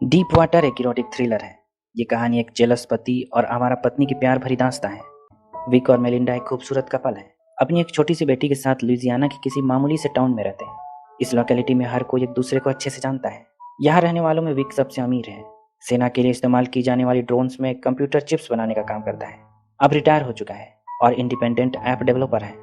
Deep water एक erotic thriller है। ये कहानी एक जेलस पति और आवारा पत्नी की प्यार भरी दास्तां है। विक और मेलिंडा एक खूबसूरत कपल है। अपनी एक छोटी सी बेटी के साथ लुइसियाना के किसी मामूली से टाउन में रहते हैं। इस लोकेलिटी में हर कोई एक दूसरे को अच्छे से जानता है। यहाँ रहने वालों में विक सबसे अमीर है। सेना के लिए इस्तेमाल की जाने वाली ड्रोन्स में कंप्यूटर चिप्स बनाने का काम करता है। अब रिटायर हो चुका है और इंडिपेंडेंट ऐप डेवलपर है।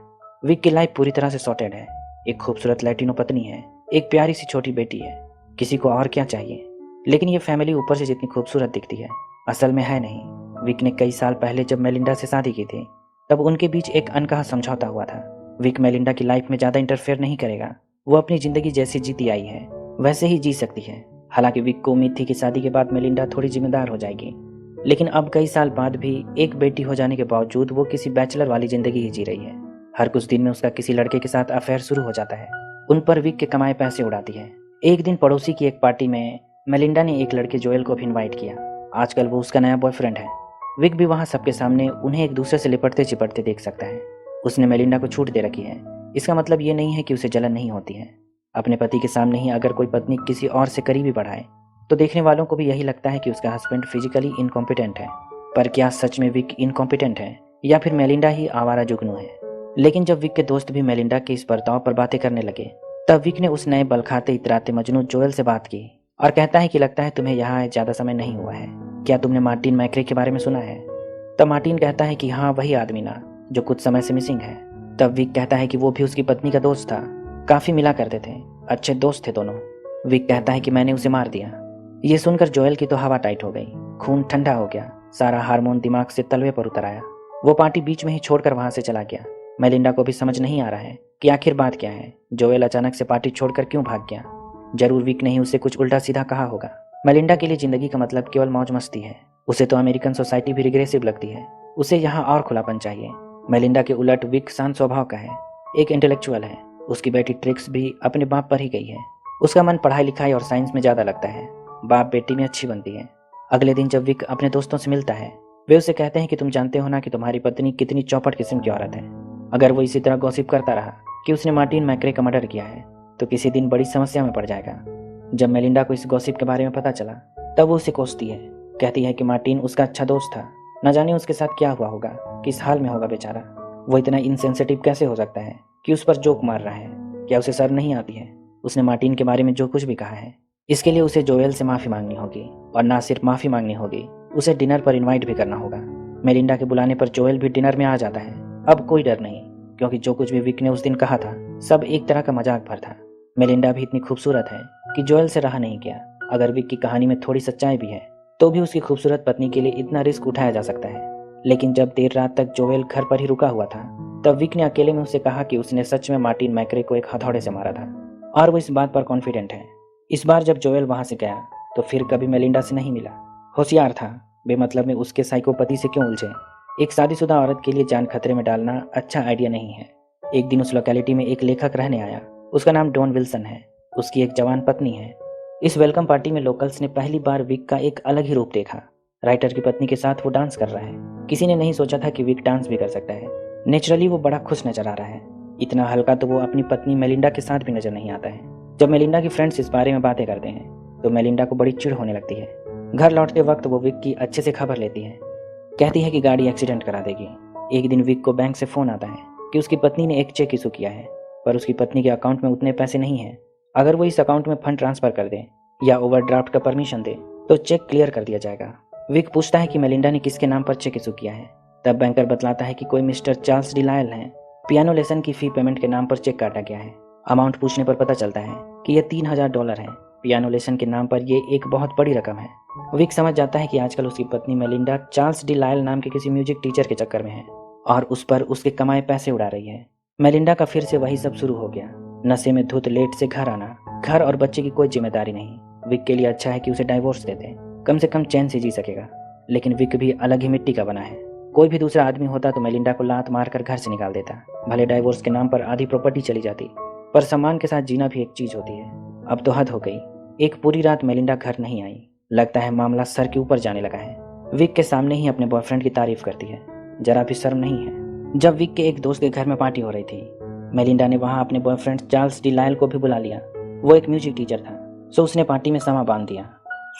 विक की लाइफ पूरी तरह से सॉर्टेड है। एक खूबसूरत लैटिनो पत्नी है, एक प्यारी सी छोटी बेटी है। किसी को और क्या चाहिए। लेकिन ये फैमिली ऊपर से जितनी खूबसूरत दिखती है, असल में है नहीं। विक ने कई साल पहले जब मेलिंडा से शादी की थी, तब उनके बीच एक अनकहा समझौता हुआ था। विक मेलिंडा की लाइफ में ज़्यादा इंटरफेयर नहीं करेगा। वो अपनी ज़िंदगी जैसी जीती आई है वैसे ही जी सकती है। हालांकि विक को उम्मीद थी कि शादी के बाद मेलिंडा थोड़ी जिम्मेदार हो जाएगी, लेकिन अब कई साल बाद भी एक बेटी हो जाने के बावजूद वो किसी बैचलर वाली ज़िंदगी ही जी रही है। हर कुछ दिन में उसका किसी लड़के के साथ अफेयर शुरू हो जाता है। उन पर विक के कमाए पैसे उड़ाती है। एक दिन पड़ोसी की एक पार्टी में मेलिंडा ने एक लड़के जोएल को भी इनवाइट किया। आजकल वो उसका नया बॉयफ्रेंड है। विक भी वहाँ सबके सामने उन्हें एक दूसरे से लिपटते चिपटते देख सकता है। उसने मेलिंडा को छूट दे रखी है। इसका मतलब ये नहीं है कि उसे जलन नहीं होती है। अपने पति के सामने ही अगर कोई पत्नी किसी और से करीबी बढ़ाए तो देखने वालों को भी यही लगता है कि उसका हस्बैंड फिजिकली इनकॉम्पिटेंट है। पर क्या सच में विक इनकॉम्पिटेंट है या फिर मेलिंडा ही आवारा जुगनू है? लेकिन जब विक के दोस्त भी मेलिंडा के इस बर्ताव पर बातें करने लगे, तब विक ने उस नए बलखाते इतराते मजनू जोएल से बात की और कहता है कि लगता है तुम्हें यहाँ ज़्यादा समय नहीं हुआ है। क्या तुमने मार्टिन मैक्रे के बारे में सुना है? तब मार्टिन कहता है कि हाँ, वही आदमी ना जो कुछ समय से मिसिंग है। तब विक कहता है कि वो भी उसकी पत्नी का दोस्त था, काफ़ी मिला करते थे, अच्छे दोस्त थे दोनों। विक कहता है कि मैंने उसे मार दिया। ये सुनकर जोएल की तो हवा टाइट हो गई, खून ठंडा हो गया, सारा हार्मोन दिमाग से तलवे पर उतर आया। वो पार्टी बीच में ही छोड़कर वहाँ से चला गया। मेलिंडा को भी समझ नहीं आ रहा है कि आखिर बात क्या है। जोएल अचानक से पार्टी छोड़कर क्यों भाग गया? जरूर विक ने ही उसे कुछ उल्टा सीधा कहा होगा। मेलिंडा के लिए जिंदगी का मतलब केवल मौज मस्ती है। उसे तो अमेरिकन सोसाइटी भी रिग्रेसिव लगती है। उसे यहाँ और खुलापन चाहिए। मेलिंडा के उलट विक शांत स्वभाव का है, एक इंटेलेक्चुअल है। उसकी बेटी ट्रिक्स भी अपने बाप पर ही गई है। उसका मन पढ़ाई लिखाई और साइंस में ज़्यादा लगता है। बाप बेटी में अच्छी बनती है। अगले दिन जब विक अपने दोस्तों से मिलता है, वे उसे कहते हैं कि तुम जानते हो ना कि तुम्हारी पत्नी कितनी चौपट किस्म की औरत है। अगर वो इसी तरह गॉसिप करता रहा कि उसने मार्टिन मैक्रे का मर्डर किया है तो किसी दिन बड़ी समस्या में पड़ जाएगा। जब मेलिंडा को इस गॉसिप के बारे में पता चला, तब वो उसे कोसती है। कहती है कि मार्टिन उसका अच्छा दोस्त था, न जाने उसके साथ क्या हुआ होगा, किस हाल में होगा बेचारा। वो इतना इनसेंसिटिव कैसे हो सकता है कि उस पर जोक मार रहा है? क्या उसे शर्म नहीं आती है? उसने मार्टिन के बारे में जो कुछ भी कहा है, इसके लिए उसे जोएल से माफ़ी मांगनी होगी। और ना सिर्फ माफ़ी मांगनी होगी, उसे डिनर पर इन्वाइट भी करना होगा। मेलिंडा के बुलाने पर जोएल भी डिनर में आ जाता है। अब कोई डर नहीं, क्योंकि जो कुछ भी विक ने उस दिन कहा था सब एक तरह का मजाक भर था। मेलिंडा भी इतनी खूबसूरत है कि जोएल से रहा नहीं गया। अगर विक की कहानी में थोड़ी सच्चाई भी है तो भी उसकी खूबसूरत पत्नी के लिए इतना रिस्क उठाया जा सकता है। लेकिन जब देर रात तक जोएल घर पर ही रुका हुआ था, तब विक ने अकेले में उसे कहा कि उसने सच में मार्टिन मैक्रे को एक हथौड़े से मारा था और वो इस बात पर कॉन्फिडेंट है। इस बार जब जोएल वहां से गया तो फिर कभी मेलिंडा से नहीं मिला। होशियार था, बेमतलब में उसके साइकोपैथी से क्यों उलझे। एक शादीशुदा औरत के लिए जान खतरे में डालना अच्छा आइडिया नहीं है। एक दिन उस लोकेलिटी में एक लेखक रहने आया। उसका नाम डॉन विल्सन है। उसकी एक जवान पत्नी है। इस वेलकम पार्टी में लोकल्स ने पहली बार विक का एक अलग ही रूप देखा। राइटर की पत्नी के साथ वो डांस कर रहा है। किसी ने नहीं सोचा था कि विक डांस भी कर सकता है। नेचुरली वो बड़ा खुश नजर आ रहा है। इतना हल्का तो वो अपनी पत्नी मेलिंडा के साथ भी नजर नहीं आता है। जब मेलिंडा की फ्रेंड्स इस बारे में बातें करते हैं तो मेलिंडा को बड़ी चिढ़ होने लगती है। घर लौटते वक्त वो विक की अच्छे से खबर लेती है। कहती है कि गाड़ी एक्सीडेंट करा देगी। एक दिन विक को बैंक से फ़ोन आता है कि उसकी पत्नी ने एक चेक इशू किया है, पर उसकी पत्नी के अकाउंट में उतने पैसे नहीं हैं। अगर वो इस अकाउंट में फंड ट्रांसफ़र कर दे या ओवरड्राफ्ट का परमिशन दे तो चेक क्लियर कर दिया जाएगा। विक पूछता है कि मेलिंडा ने किसके नाम पर चेक इशू किया है। तब बैंकर बतलाता है कि कोई मिस्टर चार्ल्स डिलायल हैं। पियानो लेसन की फ़ी पेमेंट के नाम पर चेक काटा गया है। अमाउंट पूछने पर पता चलता है कि यह $3000 है। पियानो लेसन के नाम पर यह एक बहुत बड़ी रकम है। विक समझ जाता है कि आजकल उसकी पत्नी मेलिंडा चार्ल्स डिलायल नाम के किसी म्यूजिक टीचर के चक्कर में है और उस पर उसके कमाए पैसे उड़ा रही है। मेलिंडा का फिर से वही सब शुरू हो गया। नशे में धुत लेट से घर आना, घर और बच्चे की कोई जिम्मेदारी नहीं। विक के लिए अच्छा है कि उसे डाइवोर्स दे दे, कम से कम चैन से जी सकेगा। लेकिन विक भी अलग ही मिट्टी का बना है। कोई भी दूसरा आदमी होता तो मेलिंडा को लात मारकर घर से निकाल देता। भले डाइवोर्स के नाम पर आधी प्रॉपर्टी चली जाती, पर सम्मान के साथ जीना भी एक चीज होती है। अब तो हद हो गई। एक पूरी रात मेलिंडा घर नहीं आई। लगता है मामला सर के ऊपर जाने लगा है। विक के सामने ही अपने बॉयफ्रेंड की तारीफ करती है, जरा भी शर्म नहीं है। जब विक के एक दोस्त के घर में पार्टी हो रही थी, मेलिंडा ने वहां अपने बॉयफ्रेंड चार्ल्स डिलायल को भी बुला लिया। वो एक म्यूजिक टीचर था, सो उसने पार्टी में समा बांध दिया।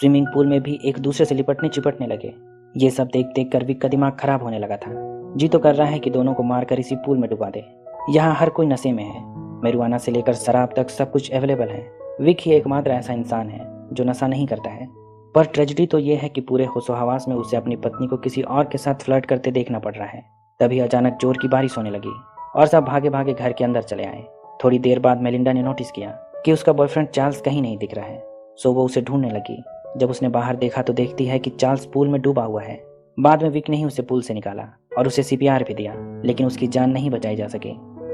स्विमिंग पूल में भी एक दूसरे से लिपटने चिपटने लगे। ये सब देख देख कर विक का दिमाग खराब होने लगा था। जी तो कर रहा है कि दोनों को मारकर इसी पूल में डुबा दे। यहाँ हर कोई नशे में है, marijuana से लेकर शराब तक सब कुछ अवेलेबल है। विक ही एकमात्र ऐसा इंसान है जो नशा नहीं करता है। पर ट्रेजेडी तो ये है कि पूरे होशो-हवास में उसे अपनी पत्नी को किसी और के साथ फ्लर्ट करते देखना पड़ रहा है। तभी अचानक जोर की बारिश होने लगी और सब भागे भागे घर के अंदर चले आए। थोड़ी देर बाद मेलिंडा ने नोटिस किया कि उसका बॉयफ्रेंड चार्ल्स कहीं नहीं दिख रहा है। सो वो उसे ढूंढने लगी। जब उसने बाहर देखा तो देखती है कि चार्ल्स पूल में डूबा हुआ है। बाद में विक ने ही उसे पूल से निकाला और उसे सीपीआर भी दिया, लेकिन उसकी जान नहीं बचाई जा सकी।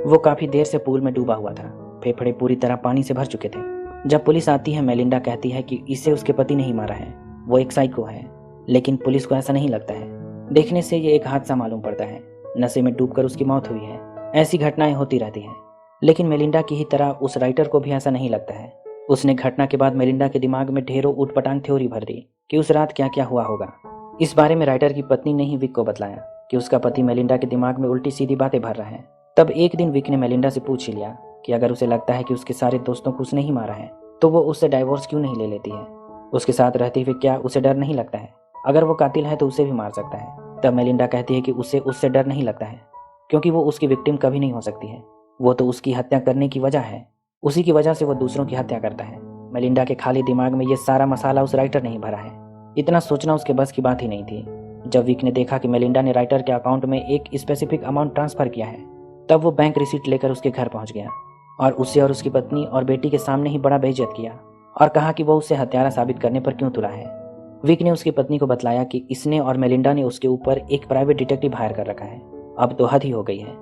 वो काफी देर से पूल में डूबा हुआ था। फेफड़े पूरी तरह पानी से भर चुके थे। जब पुलिस आती है, मेलिंडा कहती है कि इसे उसके पति नहीं मारा है, वो एक साइको है। लेकिन पुलिस को ऐसा नहीं लगता है। देखने से ये एक हादसा मालूम पड़ता है। नशे में डूबकर उसकी मौत हुई है। ऐसी घटनाएं होती रहती हैं। लेकिन मेलिंडा की ही तरह उस राइटर को भी ऐसा नहीं लगता है। उसने घटना के बाद मेलिंडा के दिमाग में ढेरों ऊटपटांग थ्योरी भर दी कि उस रात क्या क्या हुआ होगा। इस बारे में राइटर की पत्नी ने ही विक को बतलाया कि उसका पति मेलिंडा के दिमाग में उल्टी सीधी बातें भर रहा है। तब एक दिन विक ने मेलिंडा से पूछ ही लिया कि अगर उसे लगता है कि उसके सारे दोस्तों को उसने ही मारा है, तो वो उससे डाइवोर्स क्यों नहीं ले लेती है। उसके साथ रहते हुए क्या उसे डर नहीं लगता है? अगर वो कातिल है तो उसे भी मार सकता है। तब मेलिंडा कहती है कि उसे उससे डर नहीं लगता है, क्योंकि वो उसकी विक्टिम कभी नहीं हो सकती है। वो तो उसकी हत्या करने की वजह है। उसी की वजह से वो दूसरों की हत्या करता है। मेलिंडा के खाली दिमाग में ये सारा मसाला उस राइटर ने ही भरा है। इतना सोचना उसके बस की बात ही नहीं थी। जब विक ने देखा कि मेलिंडा ने राइटर के अकाउंट में एक स्पेसिफिक अमाउंट ट्रांसफर किया है, तब वो बैंक रिसीट लेकर उसके घर पहुंच गया और उससे और उसकी पत्नी और बेटी के सामने ही बड़ा बेइज्जत किया और कहा कि वो उसे हत्यारा साबित करने पर क्यों तुला है। विक ने उसकी पत्नी को बतलाया कि इसने और मेलिंडा ने उसके ऊपर एक प्राइवेट डिटेक्टिव हायर कर रखा है। अब तो हद ही हो गई है।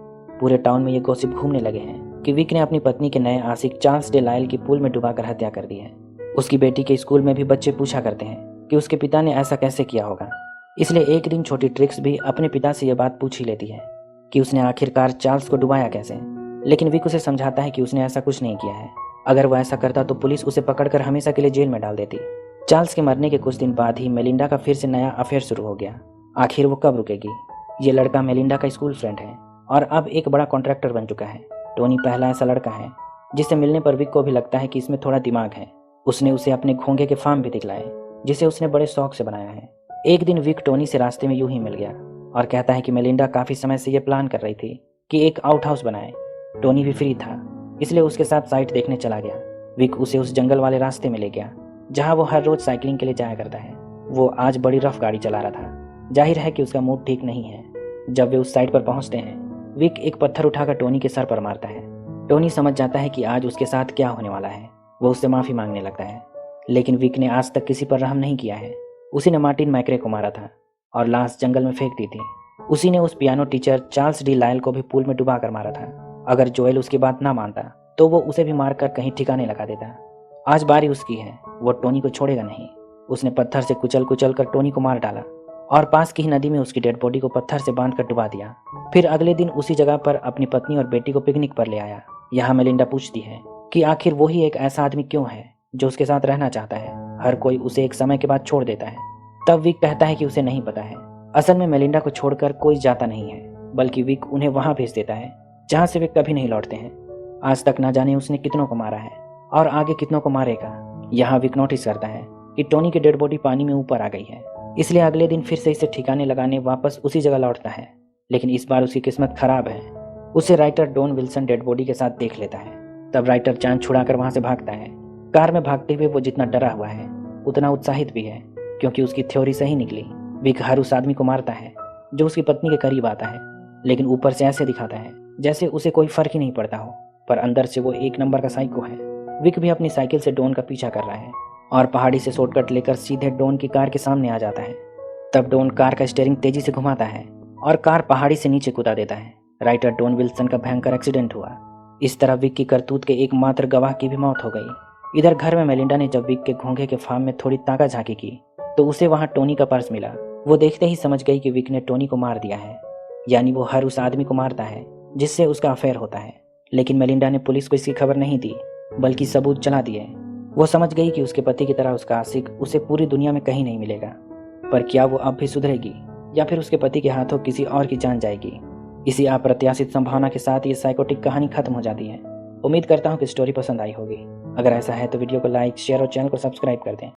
पूरे टाउन में ये गॉसिप घूमने लगे हैं कि विक ने अपनी पत्नी के नए आशिक चार्ल्स डे लायल की पूल में डुबाकर हत्या कर दी है। उसकी बेटी के स्कूल में भी बच्चे पूछा करते हैं कि उसके पिता ने ऐसा कैसे किया होगा। इसलिए एक दिन छोटी ट्रिक्स भी अपने पिता से यह बात पूछ ही लेती है कि उसने आखिरकार चार्ल्स को डुबाया कैसे। लेकिन विक उसे समझाता है कि उसने ऐसा कुछ नहीं किया है। अगर वो ऐसा करता तो पुलिस उसे पकड़कर हमेशा के लिए जेल में डाल देती। चार्ल्स के मरने के कुछ दिन बाद ही मेलिंडा का फिर से नया अफेयर शुरू हो गया। आखिर वो कब रुकेगी? ये लड़का मेलिंडा का स्कूल फ्रेंड है और अब एक बड़ा कॉन्ट्रैक्टर बन चुका है। टोनी पहला ऐसा लड़का है जिससे मिलने पर विक को भी लगता है कि इसमें थोड़ा दिमाग है। उसने उसे अपने घोंघे के फार्म भी दिखलाए, जिसे उसने बड़े शौक से बनाया है। एक दिन विक टोनी से रास्ते में यूं ही मिल गया और कहता है कि मेलिंडा काफी समय से यह प्लान कर रही थी कि एक आउट हाउस बनाए। टोनी भी फ्री था, इसलिए उसके साथ साइट देखने चला गया। विक उसे उस जंगल वाले रास्ते में ले गया जहां वो हर रोज साइकिलिंग के लिए जाया करता है। वो आज बड़ी रफ गाड़ी चला रहा था। जाहिर है कि उसका मूड ठीक नहीं है। जब वे उस साइट पर पहुंचते हैं, विक एक पत्थर उठाकर टोनी के सर पर मारता है। टोनी समझ जाता है कि आज उसके साथ क्या होने वाला है। वो उससे माफी मांगने लगता है, लेकिन विक ने आज तक किसी पर रहम नहीं किया है। उसी ने मार्टिन मैक्रे को मारा था और लाश जंगल में फेंक दी थी। उसी ने उस piano teacher Charles de Lyell को भी पूल में डुबा कर मारा था। अगर जोएल उसकी बात ना मानता तो वो उसे भी मारकर कहीं ठिकाने लगा देता। आज बारी उसकी है, वो टोनी को छोड़ेगा नहीं। उसने पत्थर से कुचल कुचल कर टोनी को मार डाला और पास की ही नदी में उसकी डेड बॉडी को पत्थर से बांधकर डुबा दिया। फिर अगले दिन उसी जगह पर अपनी पत्नी और बेटी को पिकनिक पर ले आया। यहाँ मेलिंडा पूछती है कि आखिर वो ही एक ऐसा आदमी क्यों है जो उसके साथ रहना चाहता है। हर कोई उसे एक समय के बाद छोड़ देता है। तब विक कहता है कि उसे नहीं पता है। असल में मेलिंडा को छोड़कर कोई जाता नहीं है, बल्कि विक उन्हें वहां भेज देता है जहां से वे कभी नहीं लौटते हैं। आज तक ना जाने उसने कितनों को मारा है और आगे कितनों को मारेगा। यहाँ विक नोटिस करता है कि टोनी की डेड बॉडी पानी में ऊपर आ गई है, इसलिए अगले दिन फिर से इसे ठिकाने लगाने वापस उसी जगह लौटता है। लेकिन इस बार उसकी किस्मत खराब है। उसे writer Don Wilson dead body के साथ देख लेता है। तब राइटर जान छुड़ाकर वहां से भागता है। कार में भागते हुए वो जितना डरा हुआ है उतना उत्साहित भी है, क्योंकि उसकी थ्योरी सही निकली। विक हर उस आदमी को मारता है जो उसकी पत्नी के करीब आता है, लेकिन ऊपर से ऐसे दिखाता है जैसे उसे कोई फर्क ही नहीं पड़ता हो, पर अंदर से वो एक नंबर का साइको है। विक भी अपनी साइकिल से डॉन का पीछा कर रहा है और पहाड़ी से शॉर्टकट लेकर सीधे डॉन की कार के सामने आ जाता है। तब डॉन कार का स्टीयरिंग तेजी से घुमाता है और कार पहाड़ी से नीचे कूदा देता है। राइटर डॉन विल्सन का भयंकर एक्सीडेंट हुआ। इस तरह विक की करतूत के एकमात्र गवाह की भी मौत हो गई। इधर घर में मेलिंडा ने जब विक के घोंघे के फार्म में थोड़ी ताका झांकी की तो उसे वहां टोनी का पर्स मिला। वो देखते ही समझ गई कि विक ने टोनी को मार दिया है, यानी वो हर उस आदमी को मारता है जिससे उसका अफेयर होता है। लेकिन मेलिंडा ने पुलिस को इसकी खबर नहीं दी, बल्कि सबूत चला दिए। वो समझ गई कि उसके पति की तरह उसका आशिक उसे पूरी दुनिया में कहीं नहीं मिलेगा। पर क्या वो अब भी सुधरेगी या फिर उसके पति के हाथों किसी और की जान जाएगी? इसी अप्रत्याशित संभावना के साथ ये साइकोटिक कहानी खत्म हो जाती है। उम्मीद करता हूँ कि स्टोरी पसंद आई होगी। अगर ऐसा है तो वीडियो को लाइक, शेयर और चैनल को सब्सक्राइब कर दें।